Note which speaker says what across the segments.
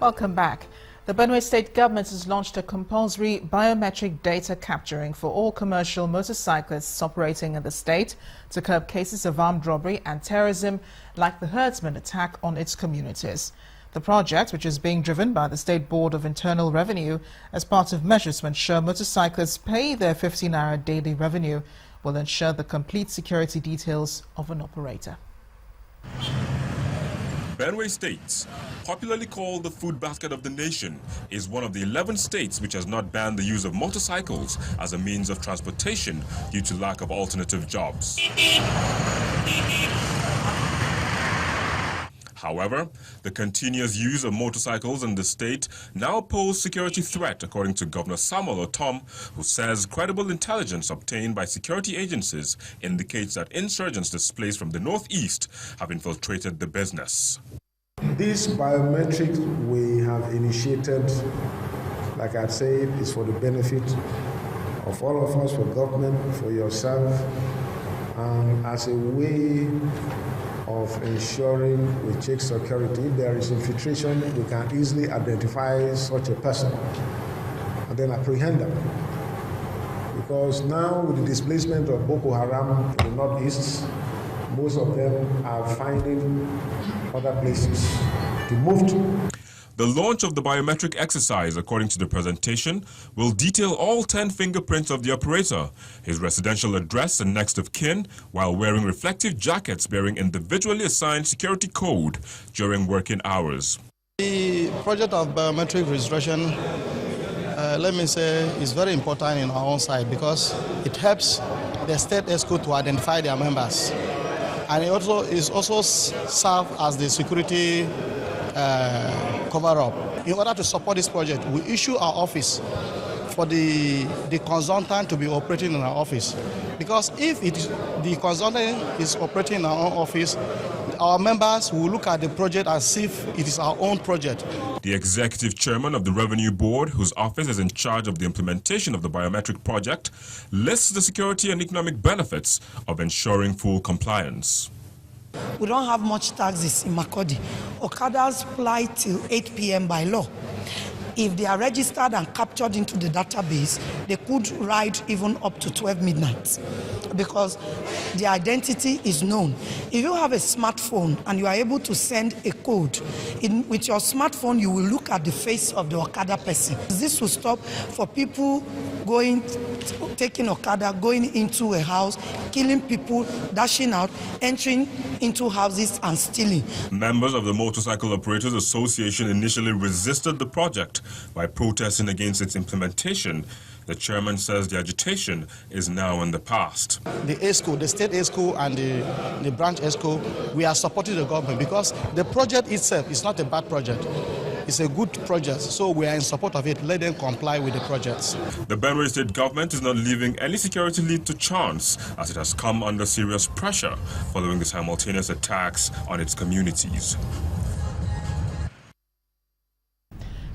Speaker 1: Welcome back. The Benue State government has launched a compulsory biometric data capturing for all commercial motorcyclists operating in the state to curb cases of armed robbery and terrorism like the herdsman attack on its communities. The project, which is being driven by the State Board of Internal Revenue as part of measures to ensure motorcyclists pay their 15 naira daily revenue, will ensure the complete security details of an operator.
Speaker 2: Benue State, popularly called the food basket of the nation, is one of the 11 states which has not banned the use of motorcycles as a means of transportation due to lack of alternative jobs. However, the continuous use of motorcycles in the state now pose security threat, according to Governor Samuel Otom, who says credible intelligence obtained by security agencies indicates that insurgents displaced from the northeast have infiltrated the business.
Speaker 3: This biometric we have initiated, like I said, is for the benefit of all of us, for government, for yourself, and as a way of ensuring we check security. If there is infiltration, we can easily identify such a person and then apprehend them. Because now with the displacement of Boko Haram in the northeast, most of them are finding other places to move to.
Speaker 2: The launch of the biometric exercise, according to the presentation, will detail all 10 fingerprints of the operator, his residential address and next of kin, while wearing reflective jackets bearing individually assigned security code during working hours.
Speaker 4: The project of biometric registration, let me say, is very important in our own side because it helps the state ESCO to identify their members. And it also serves as the security cover-up. In order to support this project, we issue our office for the consultant to be operating in our office. Because if the consultant is operating in our own office, our members will look at the project as if it is our own project.
Speaker 2: The executive chairman of the Revenue Board, whose office is in charge of the implementation of the biometric project, lists the security and economic benefits of ensuring full compliance.
Speaker 5: We don't have much taxes in Makurdi. Okadas fly till 8 p.m. by law. If they are registered and captured into the database, they could ride even up to 12 midnight because the identity is known. If you have a smartphone and you are able to send a code, with your smartphone you will look at the face of the Okada person. This will stop for people taking Okada, going into a house, killing people, dashing out, entering into houses and stealing.
Speaker 2: Members of the Motorcycle Operators Association initially resisted the project by protesting against its implementation. The chairman says the agitation is now in the past.
Speaker 4: The ESCO, the state ESCO and the branch ESCO, we are supporting the government because the project itself is not a bad project. It's a good project, so we are in support of it. Let them comply with the projects.
Speaker 2: The Benue State government is not leaving any security lead to chance, as it has come under serious pressure following the simultaneous attacks on its communities.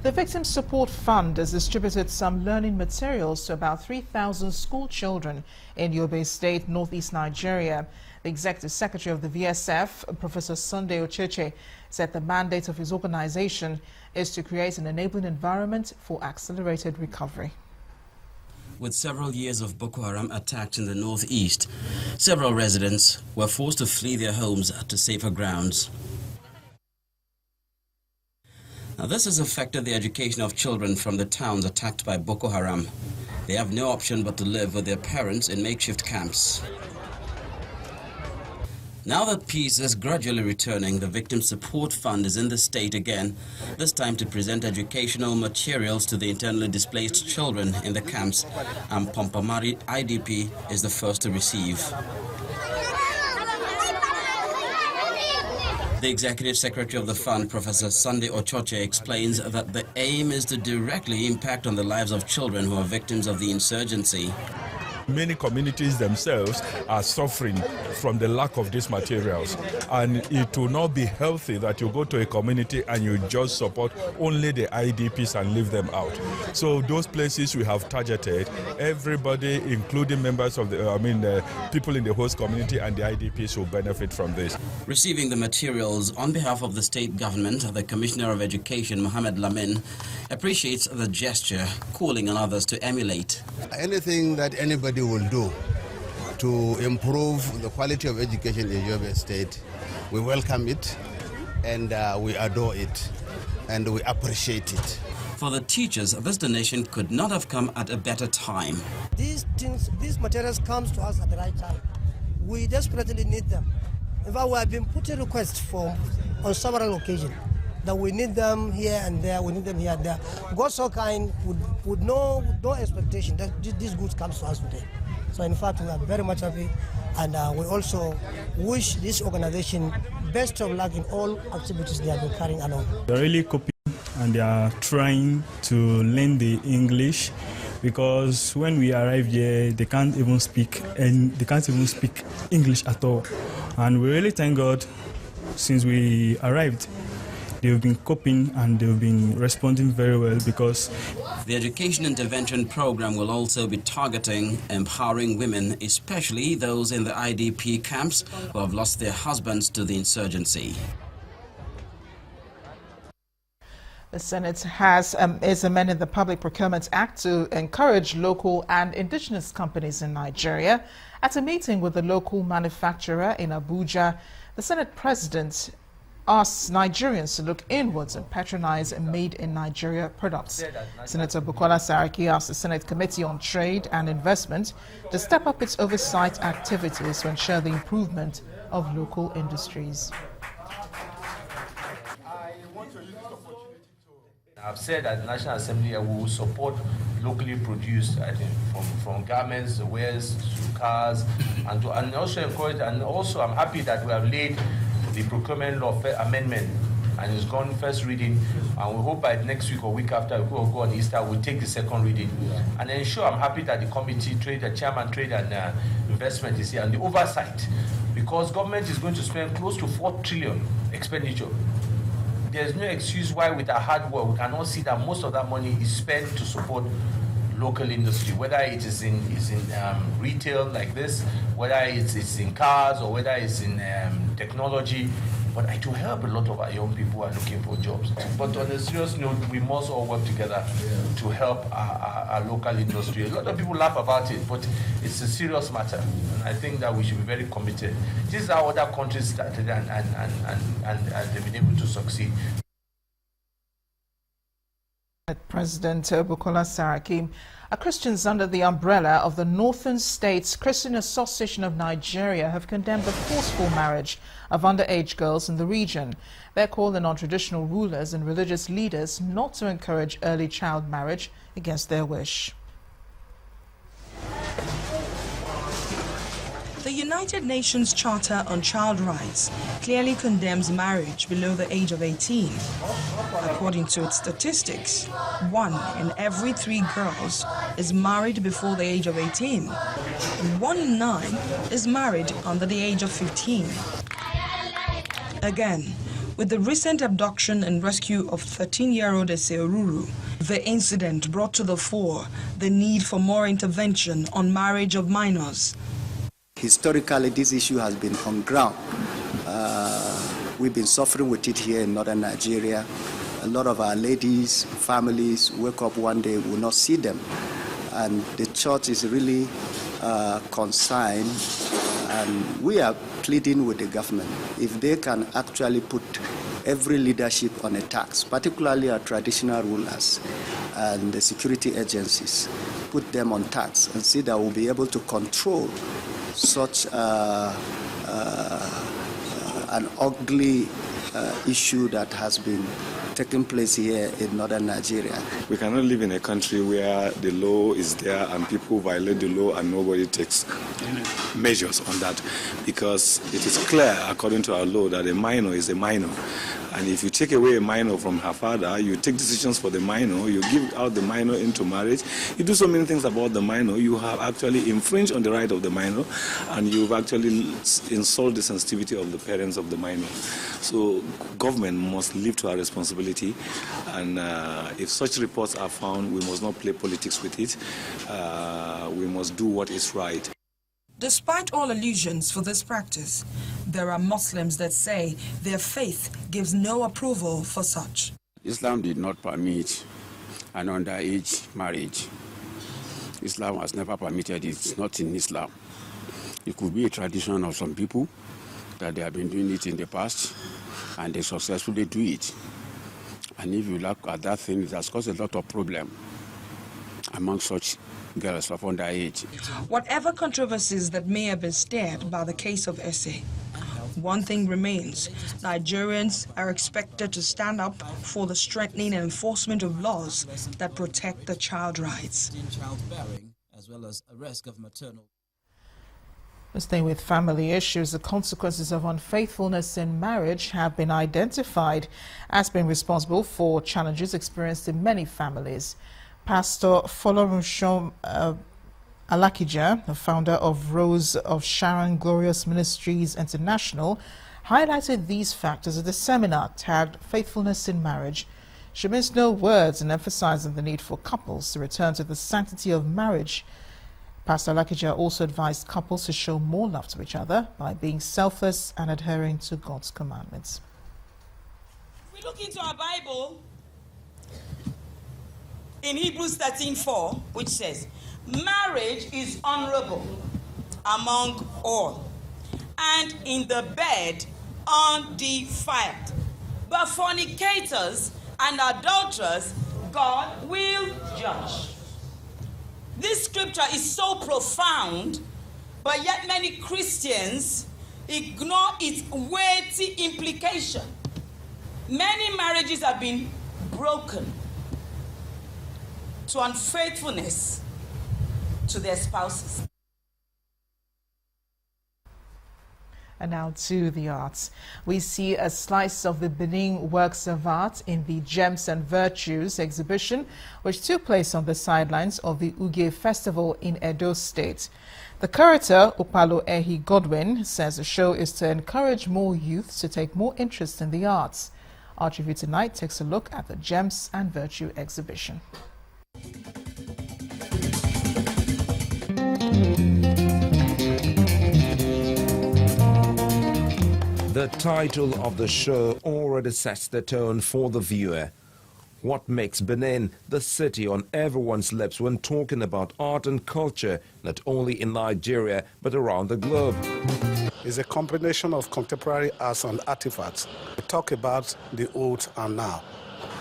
Speaker 1: The Victim Support Fund has distributed some learning materials to about 3,000 school children in Yobe State, northeast Nigeria. The Executive Secretary of the VSF, Professor Sunday Ocheche, said the mandate of his organization is to create an enabling environment for accelerated recovery.
Speaker 6: With several years of Boko Haram attacks in the northeast, several residents were forced to flee their homes to safer grounds. Now, this has affected the education of children from the towns attacked by Boko Haram. They have no option but to live with their parents in makeshift camps. Now that peace is gradually returning, the Victim Support Fund is in the state again, this time to present educational materials to the internally displaced children in the camps, and Pompamari IDP is the first to receive. The Executive Secretary of the Fund, Professor Sunday Ocheche, explains that the aim is to directly impact on the lives of children who are victims of the insurgency.
Speaker 7: Many communities themselves are suffering from the lack of these materials, and it will not be healthy that you go to a community and you just support only the IDPs and leave them out. So those places we have targeted, everybody, including members of the, people in the host community and the IDPs will benefit from this.
Speaker 6: Receiving the materials on behalf of the state government, the Commissioner of Education, Mohammed Lamin, appreciates the gesture, calling on others to emulate.
Speaker 8: Anything that anybody will do to improve the quality of education in Yobe State, we welcome it and we adore it and we appreciate it.
Speaker 6: For the teachers, this donation could not have come at a better time.
Speaker 9: These materials come to us at the right time. We desperately need them. In fact, we have been putting requests on several occasions that we need them here and there, we need them here and there. God so kind with no expectation that these goods comes to us today. So in fact, we are very much happy, and we also wish this organization best of luck in all activities they have been carrying along.
Speaker 10: They're really copying and they are trying to learn the English, because when we arrived here, they can't even speak English at all. And we really thank God, since we arrived, they've been coping and they've been responding very well, because
Speaker 6: the education intervention program will also be targeting empowering women, especially those in the IDP camps who have lost their husbands to the insurgency.
Speaker 1: The Senate is amending the Public Procurement Act to encourage local and indigenous companies in Nigeria. At a meeting with the local manufacturer in Abuja, the Senate President asks Nigerians to look inwards and patronize made-in-Nigeria products. Senator Bukola Saraki asked the Senate Committee on Trade and Investment to step up its oversight activities to ensure the improvement of local industries.
Speaker 11: I've said at the National Assembly we will support locally produced, I think, from garments, wares, to cars, and also encourage. And also, I'm happy that we have laid the procurement law amendment, and it's gone first reading. And we hope by next week or week after we go on Easter, we'll take the second reading. And ensure, I'm happy that the committee, the chairman, trade and investment is here, and the oversight, because government is going to spend close to 4 trillion expenditure. There's no excuse why with our hard work we cannot see that most of that money is spent to support local industry, whether it is in retail like this, whether it's in cars, or whether it's in technology. But to help a lot of our young people who are looking for jobs. But on a serious note, we must all work together to help our local industry. A lot of people laugh about it, but it's a serious matter. And I think that we should be very committed. This is how other countries started and they've been able to succeed.
Speaker 1: President Bukola Saraki. Christians under the umbrella of the Northern States Christian Association of Nigeria have condemned the forceful marriage of underage girls in the region. They're calling on traditional rulers and religious leaders not to encourage early child marriage against their wish.
Speaker 12: The United Nations Charter on Child Rights clearly condemns marriage below the age of 18. According to its statistics, 1 in every 3 girls is married before the age of 18, and 1 in 9 is married under the age of 15. Again, with the recent abduction and rescue of 13-year-old Eseoruru, the incident brought to the fore the need for more intervention on marriage of minors.
Speaker 13: Historically, this issue has been on ground. We've been suffering with it here in northern Nigeria. A lot of our ladies, families wake up one day, will not see them. And the church is really concerned, and we are pleading with the government. If they can actually put every leadership on a tax, particularly our traditional rulers and the security agencies, put them on tax and see that we'll be able to control such an ugly issue that has been taking place here in northern Nigeria.
Speaker 14: We cannot live in a country where the law is there and people violate the law and nobody takes measures on that, because it is clear according to our law that a minor is a minor. And if you take away a minor from her father, you take decisions for the minor, you give out the minor into marriage, you do so many things about the minor, you have actually infringed on the right of the minor, and you've actually insulted the sensitivity of the parents of the minor. So government must live to our responsibility, and if such reports are found, we must not play politics with it. We must do what is right.
Speaker 12: Despite all allusions for this practice, there are Muslims that say their faith gives no approval for such.
Speaker 15: Islam did not permit an underage marriage. Islam has never permitted it. It's not in Islam. It could be a tradition of some people that they have been doing it in the past and they successfully do it. And if you look at that thing, it has caused a lot of problem among such girls of underage.
Speaker 12: Whatever controversies that may have been stirred by the case of S.A., one thing remains: Nigerians are expected to stand up for the strengthening and enforcement of laws that protect the child rights.
Speaker 6: As well as a risk of maternal.
Speaker 1: Staying with family issues, the consequences of unfaithfulness in marriage have been identified as being responsible for challenges experienced in many families. Pastor Folorunsho Alakija, the founder of Rose of Sharon Glorious Ministries International, highlighted these factors at a seminar tagged Faithfulness in Marriage. She missed no words in emphasizing the need for couples to return to the sanctity of marriage. Pastor Alakija also advised couples to show more love to each other by being selfless and adhering to God's commandments.
Speaker 16: We look into our Bible in Hebrews 13:4, which says, marriage is honorable among all, and in the bed undefiled. But fornicators and adulterers God will judge. This scripture is so profound, but yet many Christians ignore its weighty implication. Many marriages have been broken to unfaithfulness to their spouses.
Speaker 1: And now to the arts. We see a slice of the Benin works of art in the Gems and Virtues exhibition, which took place on the sidelines of the Uge Festival in Edo State. The curator, Opalo Ehi Godwin, says the show is to encourage more youth to take more interest in the arts. Art Review tonight takes a look at the Gems and Virtue exhibition.
Speaker 17: The title of the show already sets the tone for the viewer. What makes Benin the city on everyone's lips when talking about art and culture, not only in Nigeria but around the globe?
Speaker 4: It's a combination of contemporary arts and artifacts. We talk about the old and now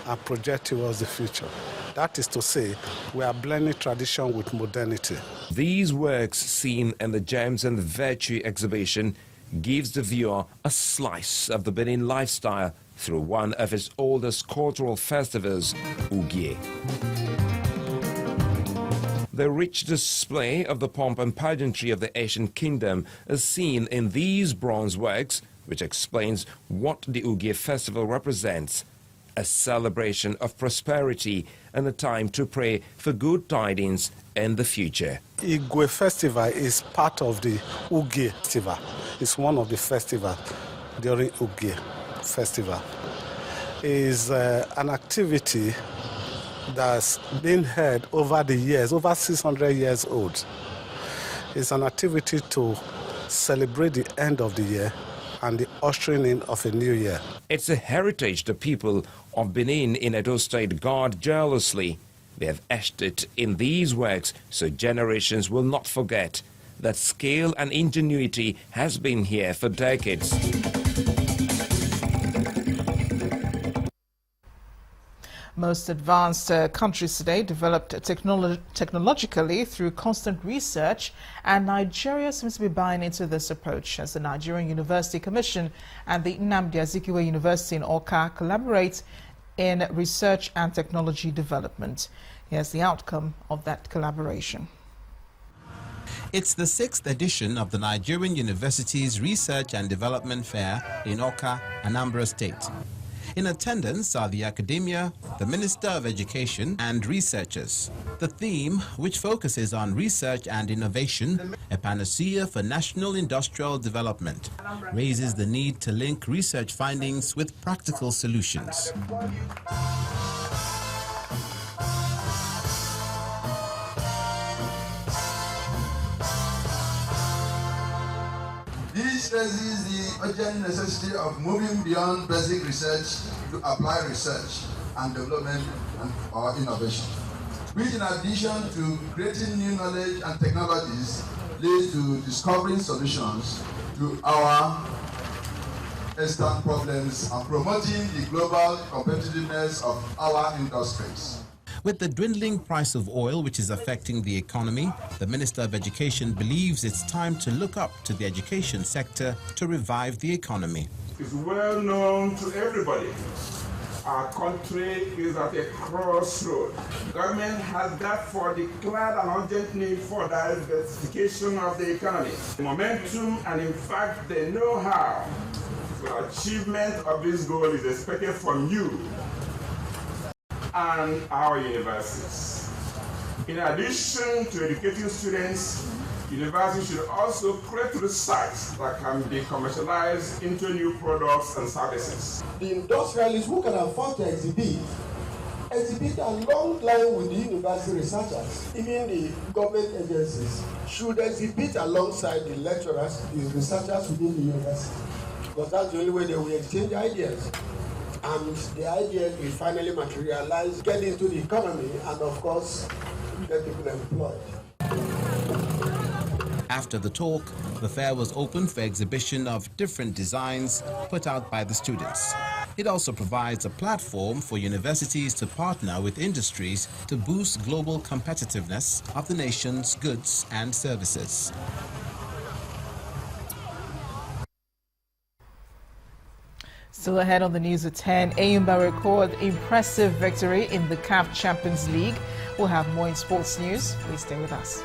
Speaker 4: and project towards the future. That is to say, we are blending tradition with modernity.
Speaker 17: These works seen in the Gems and Virtue exhibition gives the viewer a slice of the Benin lifestyle through one of its oldest cultural festivals, Ugie. The rich display of the pomp and pageantry of the ancient kingdom is seen in these bronze works, which explains what the Ugie festival represents: a celebration of prosperity and a time to pray for good tidings in the future.
Speaker 4: Igwe Festival is part of the Ugie Festival. It's one of the festivals during Ugie Festival. It's an activity that's been held over the years, over 600 years old. It's an activity to celebrate the end of the year and the ushering in of a new year.
Speaker 17: It's a heritage the people of Benin in Edo State guard jealously. They have etched it in these works so generations will not forget that skill and ingenuity has been here for decades.
Speaker 1: Most advanced countries today developed technologically through constant research, and Nigeria seems to be buying into this approach as the Nigerian University Commission and the Nnamdi Azikiwe University in Awka collaborate in research and technology development. Here's the outcome of that collaboration.
Speaker 18: It's the 6th edition of the Nigerian University's Research and Development Fair in Awka, Anambra State. In attendance are the academia, the Minister of Education, and researchers. The theme, which focuses on research and innovation, a panacea for national industrial development, raises the need to link research findings with practical solutions.
Speaker 19: This raises the urgent necessity of moving beyond basic research to applied research and development or innovation, which in addition to creating new knowledge and technologies leads to discovering solutions to our extant problems and promoting the global competitiveness of our industries.
Speaker 18: With the dwindling price of oil, which is affecting the economy, the Minister of Education believes it's time to look up to the education sector to revive the economy.
Speaker 20: It's well known to everybody. Our country is at a crossroad. Government has therefore declared an urgent need for diversification of the economy. The momentum and in fact the know-how for achievement of this goal is expected from you and our universities. In addition to educating students, universities should also create research that can be commercialized into new products and services.
Speaker 21: The industrialists who can afford to exhibit along line with the university researchers. Even the government agencies should exhibit alongside the lecturers, the researchers within the university, because that's the only way they will exchange ideas. And the ideas will finally materialize, get into the economy, and of course, get people employed.
Speaker 18: After the talk, the fair was open for exhibition of different designs put out by the students. It also provides a platform for universities to partner with industries to boost global competitiveness of the nation's goods and services.
Speaker 1: Still ahead on the news at 10, Eyimba record impressive victory in the CAF Champions League. We'll have more in sports news. Please stay with us.